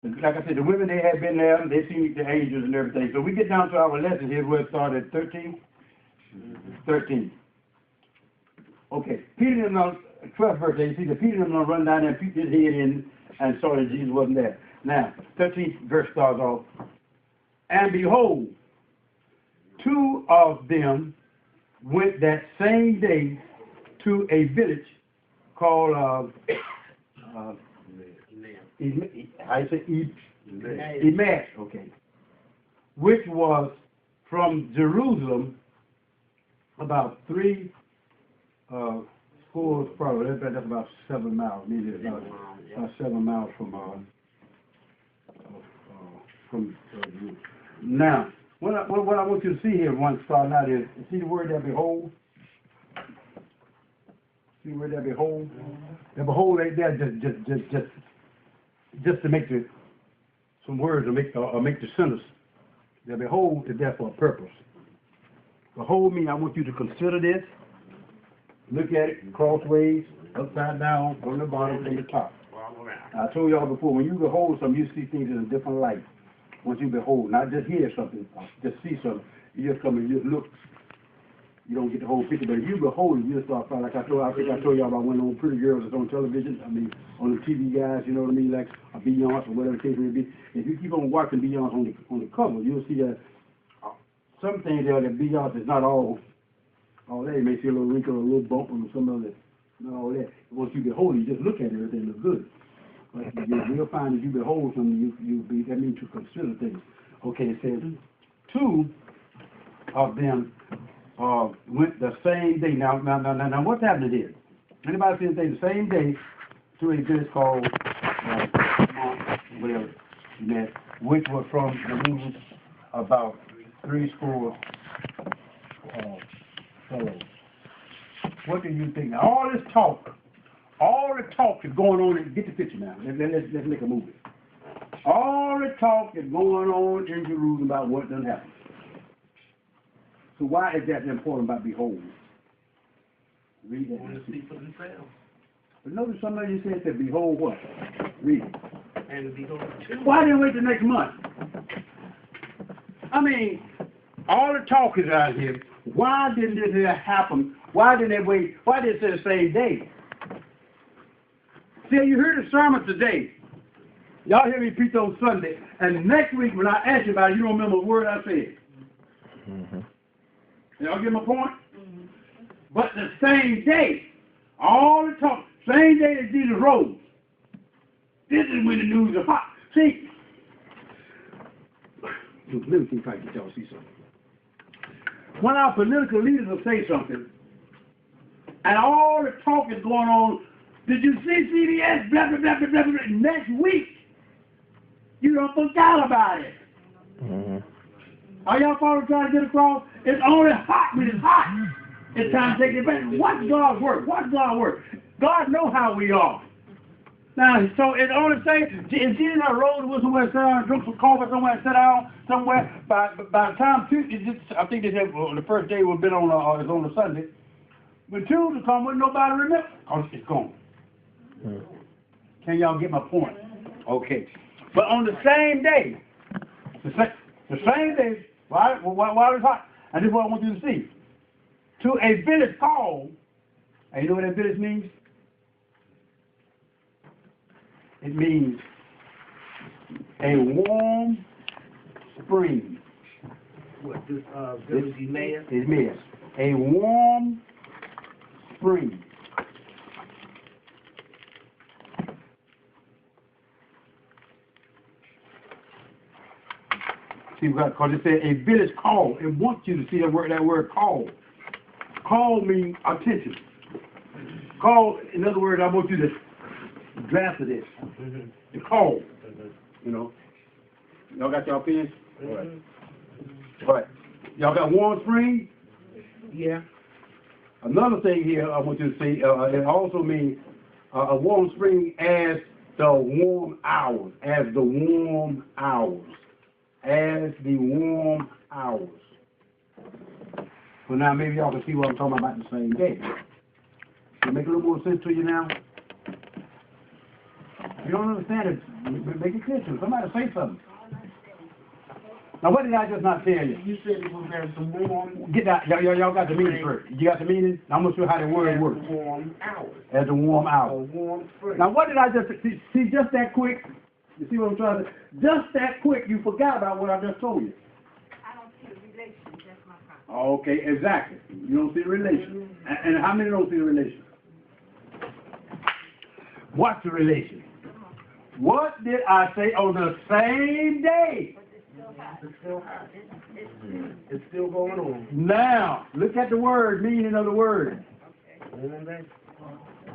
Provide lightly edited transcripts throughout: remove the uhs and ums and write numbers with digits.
Like I said, the women, they had been there, they seen the angels and everything. So we get down to our lesson here, where it started at 13. 13. Okay, Peter and them, 12th verse, you see that Peter and them run down there and peeked his head in and saw that Jesus wasn't there. Now, 13th verse starts off, and behold, two of them went that same day to a village called, Emmaus, okay, which was from Jerusalem about 3 schools, probably, that's about 7 miles, maybe about 7 miles from Jerusalem. Now, what I want you to see here, once starting out, is see the word there, behold. See the word there, behold. The behold ain't there just to make some words or make the sentence. The behold is there for a purpose. Behold means I want you to consider this, look at it crossways, upside down, from the bottom to the top. I told y'all before, when you behold something, you see things in a different light. Once you behold, not just hear something, just see something. You just come and just look. You don't get the whole picture, but if you behold it, you'll start finding, like I think I told y'all about one of those pretty girls that's on television. I mean, on the TV guys, you know what I mean, like a Beyonce or whatever the case may be. If you keep on watching Beyonce on the cover, you'll see that some things there that Beyonce is not all that. You may see a little wrinkle or a little bump or some of it, not all that. Once you behold it, you just look at it, everything looks good. But you'll find that you behold something, that means to consider things. Okay, it says, two of them went the same day. Now, what's happening here? Anybody see anything the same day to a village called, whatever, which was from Jerusalem about 3 schools fellows. What do you think? Now, all the talk is going on. Get the picture now. Let's make a movie. All the talk is going on in Jerusalem about what done happened. So why is that important about behold? Read that. Want to see for themselves. But notice somebody said that behold what? Read it. And behold too. Why didn't wait the next month? I mean, all the talk is out here. Why didn't this happen? Why didn't they wait? Why did it say the same day? See, you heard the sermon today. Y'all hear me preach on Sunday. And next week when I ask you about it, you don't remember a word I said. Mm-hmm. Y'all get my point? Mm-hmm. But the same day, all the talk, same day that Jesus rose. This is when the news is hot. See, let me see if I can get y'all to see something. When our political leaders will say something, and all the talk is going on, did you see CBS, blah, blah, blah, blah, blah, blah, next week, you don't forget about it. Mm-hmm. Are y'all following trying to get across? It's only hot when it's hot. It's time to take it back. Watch God's work. Watch God's work. God knows how we are. Now, so it only say, if Jesus rose and went somewhere, sit down, drink some coffee somewhere, sit down somewhere, by the time Tuesday, I think they said the first day would have been on a Sunday. When Tuesday come, wouldn't nobody remember, because it's gone. Mm-hmm. Can y'all get my point? Okay. But on the same day, the same day, while it's hot, and this is what I want you to see, to a village called, and you know what that village means? It means a warm spring. What, this village Emmaus? Emmaus. A warm spring. See, because it said a village called. It wants you to see that word called. Call means attention. Call, in other words, I want you to draft this. Mm-hmm. The call. Mm-hmm. You know. Y'all got y'all pens? Mm-hmm. All right. All right. Y'all got warm spring? Yeah. Another thing here I want you to see, it also means a warm spring as the warm hours. As the warm hours. As the warm hours. So now maybe y'all can see what I'm talking about the same day. Does it make a little more sense to you now? you don't understand it, make it clear to them. Somebody say something. Now, what did I just not tell you? You said it was at some warm, Get that. Y'all got the meaning first. You got the meaning? Now, I'm going to show you how the word works. warm hours. As a warm A hour. warm spring. Now, what did I just see? Just that quick. You see what I'm trying to say? Just that quick, you forgot about what I just told you. I don't see the relation, that's my problem. Okay, exactly. You don't see the relation. And how many don't see the relation? What's the relation? What did I say on the same day? It's still hot. It's still going on. Now, look at the word, meaning of the word. Warm day.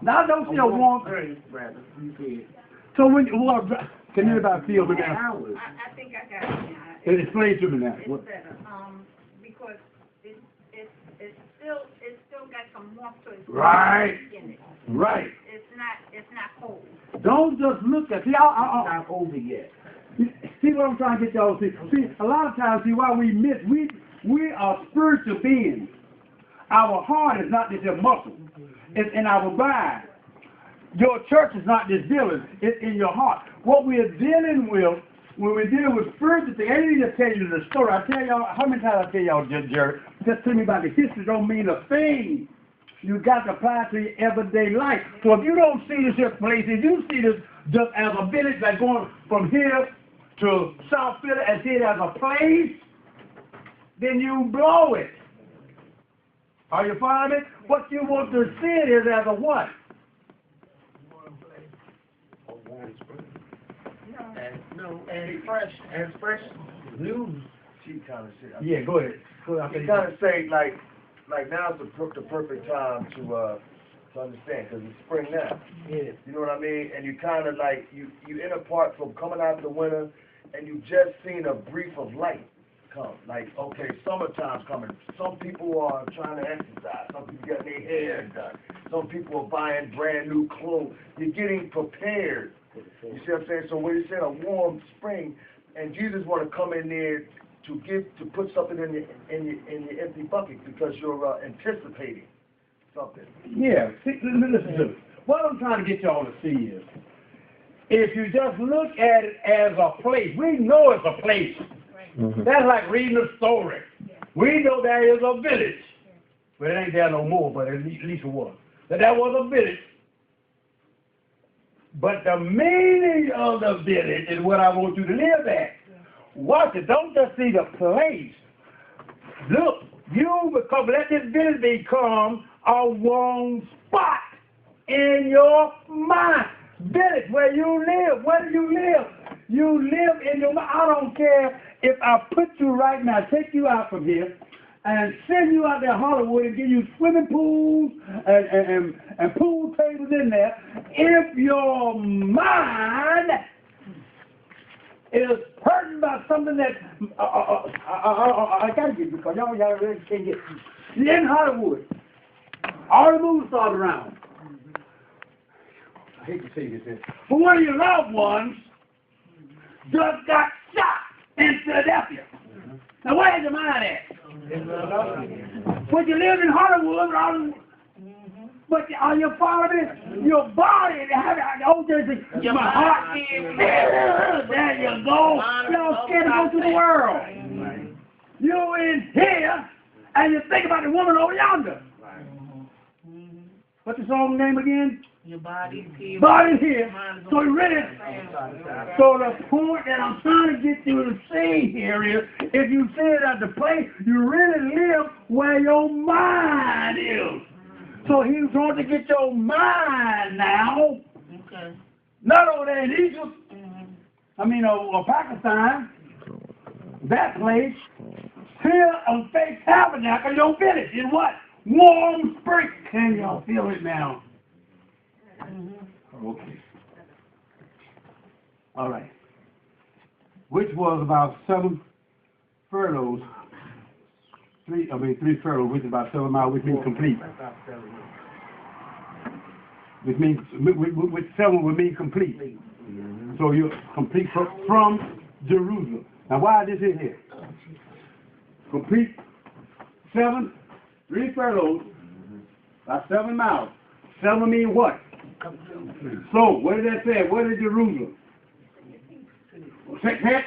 Now, don't see a warm. spring, rather. You said. So when can anybody feel me now? Hours. I think I got it now. Explain to me now. It's better, because it's still got some warmth to it. Right. In it. Right. It's not cold. Don't just look at. See, It's not over yet. see what I'm trying to get y'all to see. See, a lot of times, see, why we miss. We are spiritual beings. Our heart is not just a muscle. It's in our mind. Your church is not this building. It's in your heart. What we are dealing with, when we're dealing with spiritual things, I didn't even tell you the story. I tell y'all, how many times I tell y'all, Jerry? Just tell me about the history don't mean a thing. You got to apply it to your everyday life. So if you don't see this here places, you see this just as a village like going from here to South Philly and see it as a place, then you blow it. Are you following it? What you want to see it is as a what? A warm spring. And fresh news. She kind of shit. Yeah, go ahead. Go ahead. You kind of say like now's the perfect time to understand because it's spring now. Yeah. You know what I mean? And you kind of like you in a part from coming out the winter, and you just seen a brief of light come. Like okay, summertime's coming. Some people are trying to exercise. Some people getting their hair done. Some people are buying brand new clothes. You're getting prepared. You see what I'm saying? So when you say a warm spring, and Jesus want to come in there to put something in your empty bucket because you're anticipating something. Yeah, see, listen to me. What I'm trying to get y'all to see is, if you just look at it as a place, we know it's a place. Mm-hmm. That's like reading a story. We know there is a village. But it ain't there no more, but at least it was. That was a village. But the meaning of the village is what I want you to live at. Watch it. Don't just see the place. Look, let this village become a warm spot in your mind. Village, where you live. Where do you live? You live in your mind. I don't care if I put you right now, take you out from here, and send you out there to Hollywood and give you swimming pools and pool tables in there. If your mind is hurting by something that I gotta get because y'all really can't get. You're in Hollywood. All the movie stars around. I hate to say this, but one of your loved ones just got shot in Philadelphia. Now where's your mind at? But you live in Hollywood, but are you following your body? Your heart. There you go. You're scared to go to the world. You in here, and you think about the woman over yonder. What's the song name again? Your body's here. Body's here. So you really. So the point that I'm trying to get you to see here is, if you see it at the place, you really live where your mind is. So he's trying to get your mind now. Okay. Not over there in Egypt. Or Pakistan. That place. Here on Faith Tabernacle, your village in what? Warm spring. Can y'all feel it now? Okay. All right. Which was about 7 furlongs. 3 furlongs, which is about 7 miles, which means complete. Which means, with 7 would mean complete. So you're complete from Jerusalem. Now why is this in here? Complete 3 furlongs, about 7 miles. 7 mean what? So, what did that say? What is Jerusalem?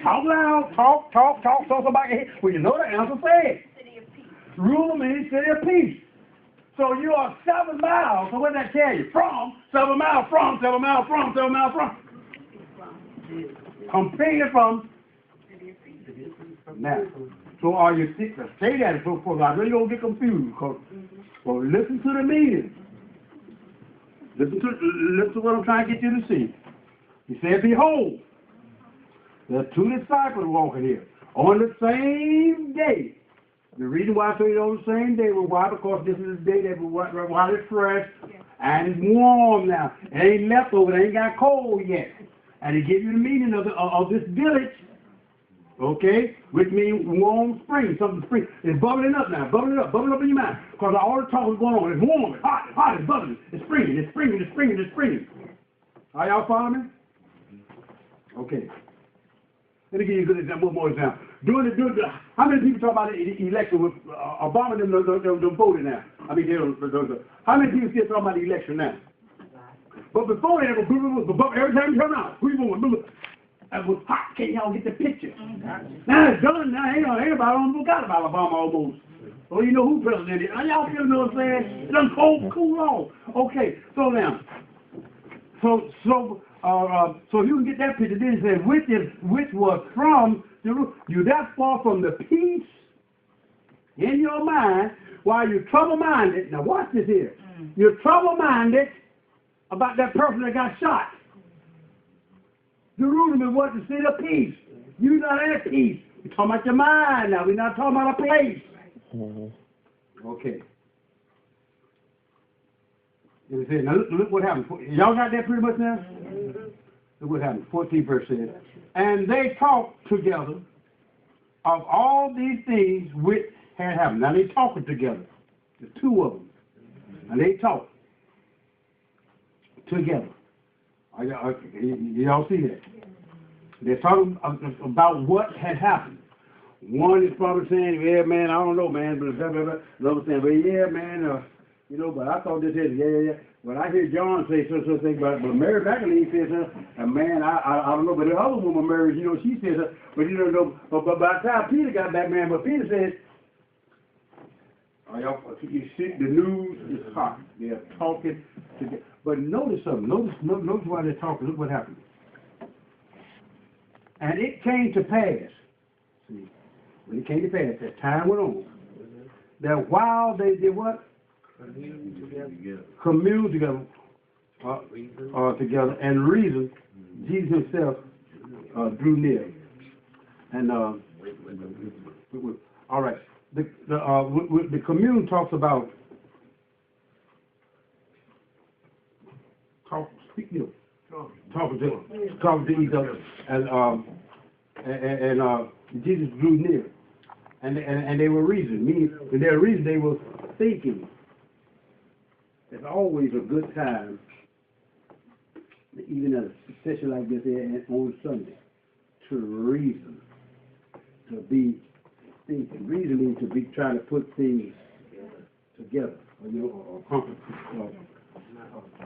Talk loud, talk, so somebody can hear. Well, you know the answer says. City of peace. Jerusalem means city of peace. So you are 7 miles. So what did that tell you? From 7 miles, from 7 miles, from 7 miles, from. Completed from. Now, so are you sick to say that so forth? I know you're going to get confused. Well, listen to the meaning. Listen to what I'm trying to get you to see. He said, behold, there are 2 disciples walking here on the same day. The reason why I say it on the same day was why? Because this is the day that while it's fresh and it's warm now. It ain't leftover, it ain't got cold yet. And he give you the meaning of this village, okay, which means warm spring, something spring. It's bubbling up now, bubbling up in your mind. Because all the talk is going on. It's warm, it's hot, it's bubbling, it's springing, it's springing, it's springing, it's springing. Are y'all following me? Okay. Let me give you a good example, one more example. How many people talk about the election with Obama and them voting now? I mean, how many people still talk about the election now? But before that, every time you turn around, who you going? It was hot. Can't y'all get the picture? Now it's done. Now everybody forgot about Obama almost. So you know who president is. Y'all still know what I'm saying? It's done cool off. Okay, so now, so you can get that picture. Then it says, which was from Jerusalem. You that far from the peace in your mind while you're trouble-minded. Now watch this here. You're trouble-minded about that person that got shot. Jerusalem was the city of peace. You're not at peace. We're talking about your mind now. We're not talking about a place. Okay. It says, now look what happened. Y'all got that pretty much now? Look what happened. 14th verse says, and they talked together of all these things which had happened. Now they talking together. There's 2 of them. And they talk together. Y'all see that? They're talking about what had happened. One is probably saying, yeah, man, I don't know, man, but blah, blah, blah. Another saying, well, yeah, man, but I thought this is, yeah. But I hear John say such thing, but Mary Magdalene says, man, I don't know, but the other woman, Mary, she says, but you don't know, but by the time Peter got back, man, but Peter says, you see, the news is hot. They're talking together. But notice something. Notice why they're talking. Look what happened. And it came to pass. See, when it came to pass, as time went on, that while they did what? Commune together. Together and reason, Jesus himself drew near. And all right. The commune talks about talking to each other, and Jesus drew near, and they were reasoning. Meaning, in their reason, they were thinking. It's always a good time, even at a session like this on Sunday, to reason, to be thinking, reasoning, to be trying to put things together, or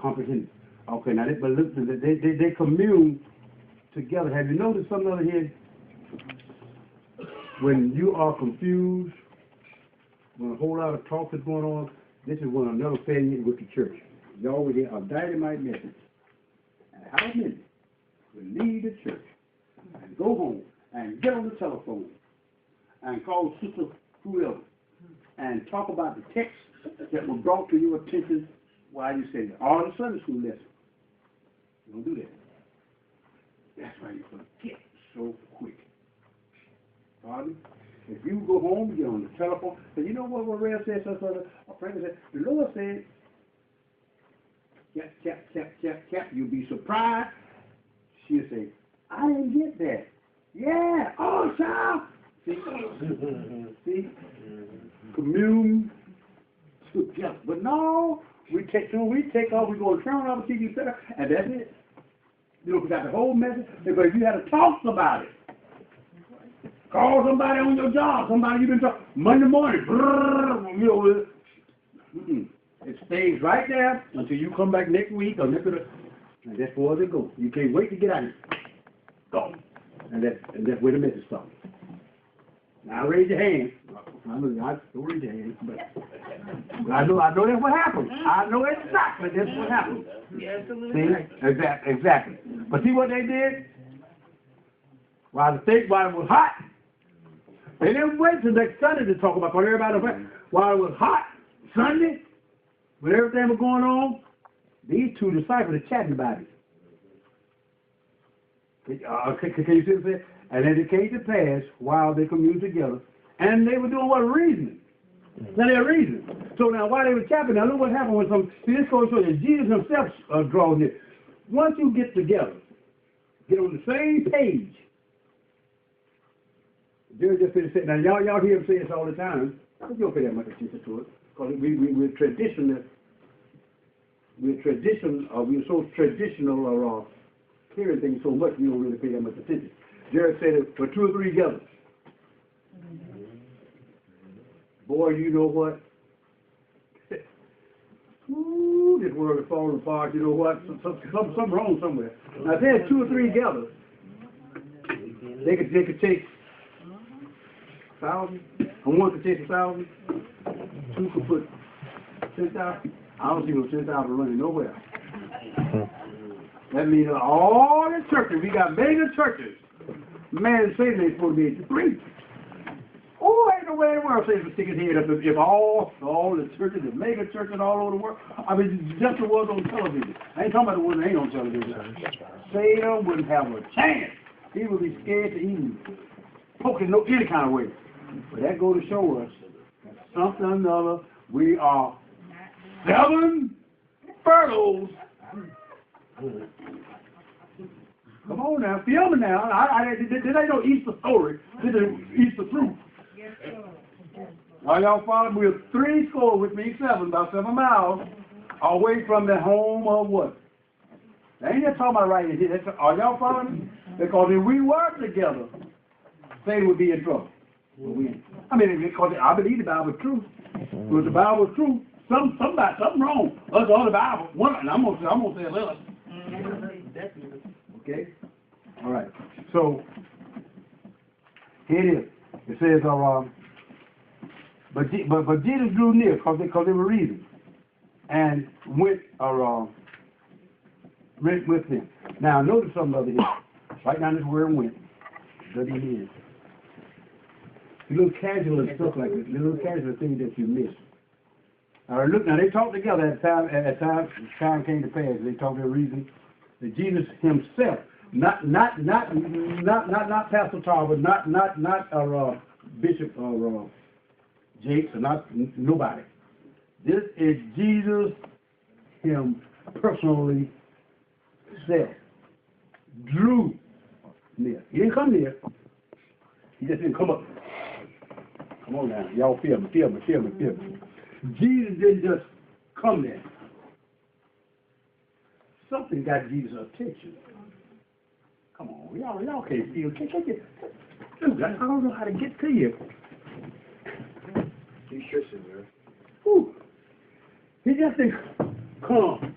comprehend. Okay, now but listen, they commune together. Have you noticed something over here? When you are confused, when a whole lot of talk is going on, this is when another failure with the church. You always hear a dynamite message. And how many will leave the church and go home and get on the telephone and call sister whoever and talk about the text that was brought to your attention while you said it. All the Sunday school lessons. You don't do that. That's why you forget so quick. Pardon? If you go home, get on the telephone, and you know what Rev said, a friend said, the Lord said, cap, you'll be surprised. She'll say, I didn't get that. Yeah, oh, child. See? Commune together. But no, we take off, we go and turn on the TV center, and that's it. You know, we got the whole message, but if you had to talk about it, call somebody on your job, somebody you've been talking, Monday morning, It stays right there until you come back next week or next week. And that's where it goes. You can't wait to get out of it. Go. And that's where the message starts. Now raise your hand. I don't raise your hand, but I know that's what happened. I know exactly that's what happened. You're absolutely See? right. Exactly. But see what they did? While it was hot, they didn't wait till next Sunday to talk about, because everybody was, while it was hot, Sunday, when everything was going on, these two disciples are chatting about it. Can you see what I'm saying? And then it came to pass while they communed together, and they were doing what? Reasoning. Now they're reasoning. So now while they were chatting, now look what happened with some, see this goes to show that Jesus himself draws near. Once you get together, get on the same page. Jerry just finished saying, now y'all hear him say this all the time, but you don't pay that much attention to it, because we're traditional. We're so traditional or hearing things so much we don't really pay that much attention. Jerry said it for 2 or 3 together. Boy, you know what? Ooh, this world is falling apart. You know what? Something wrong somewhere. Now, if there's 2 or 3 together, they could take 1,000, and one could take 1,000. 2 could put 10,000. I don't see no 10,000 running nowhere. That means all the churches, we got mega churches. Man, Satan ain't supposed to be 3. Oh, ain't no way in the world Satan would stick his head up if all the churches, the mega churches all over the world. I mean, just the ones on television. I ain't talking about the ones that ain't on television. Satan wouldn't have a chance. He would be scared to even poke in any kind of way. But that goes to show us that something or another, we are 7 furloughs. Come on now, feel me now. Did I know Easter story? Did the Easter truth? Are y'all following? We're 3 score with me, 7, about 7 miles away from the home of what? I ain't just talking about right here. Are y'all following me? Because if we work together, Satan would be in trouble. Because I believe the Bible is true. Because the Bible is true. Something wrong. Us on the Bible. And I'm gonna say us. Okay? All right. So here it is. It says, but Jesus drew near because they were reading, and went with them. Now notice something over here. Right down this word went. W-E-N. The little casual and stuff like this. The little casual thing that you miss. All right, look now. They talked together at time came to pass. They talked their reason that Jesus himself, not Pastor Tarver, not Bishop Jakes, or not nobody. This is Jesus him personally self drew near. He didn't come near. He just didn't come up. Come on now, y'all feel me. Jesus didn't just come there. Something got Jesus' attention. Come on, y'all can't feel. Dude, I don't know how to get to you. He's Christian, man. Whew. He just didn't come.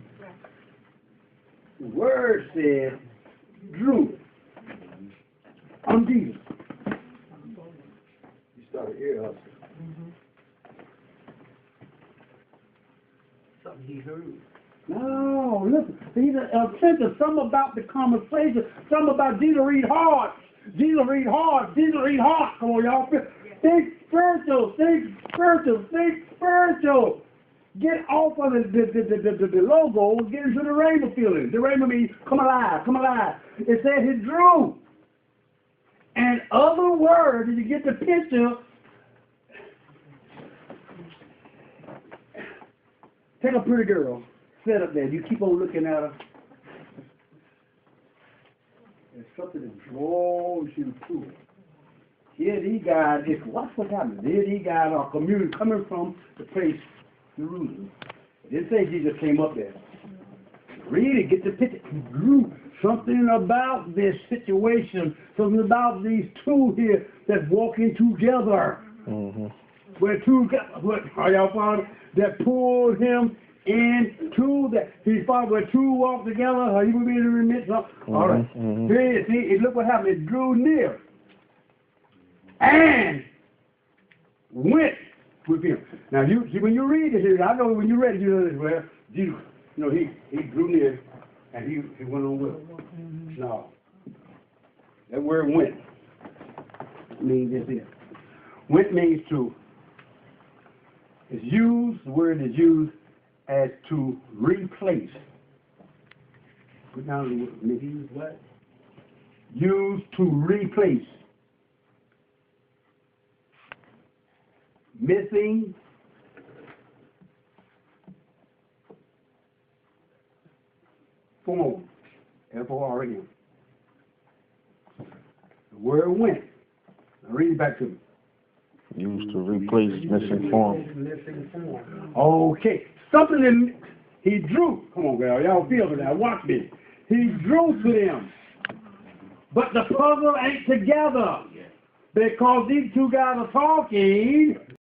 The word said, drew. I'm Jesus. He started ear hustling. Something he heard. No, listen. He's attentive. Something about the conversation. Something about Jesus read hard. Jesus read hard. Come on, y'all. Think spiritual. Get off of the logo. Get into the rhema feeling. The rhema means come alive. It said he drew. And other words, if you get the picture, take a pretty girl, sit up there, you keep on looking at her. There's something that draws you to it. Here these guys, what's happening? Here these guys are coming from the place, Jerusalem. It didn't say Jesus came up there. Read it, get the picture. He grew. Something about this situation, something about these two here that's walking together. Mm-hmm. where two guys, what, are y'all following? That pulled him into that. He followed where two walked together, he would be in the remit. All right. Mhm. Here, see, look what happened. It drew near and went with him. Now, you see, when you read this, I know when you read it, you know this, well, Jesus, you know, he drew near and he went on with him. No. That word went means this here. Went means to, it's used, the word is used as to replace. Put down the word, use what? Used to replace. Missing. Form. F-O-R-M. The word went. Now read it back to me. Used to replace missing form. Okay. Something that he drew. Come on, girl. Y'all feel it now. Watch me. He drew to them. But the puzzle ain't together. Because these two guys are talking.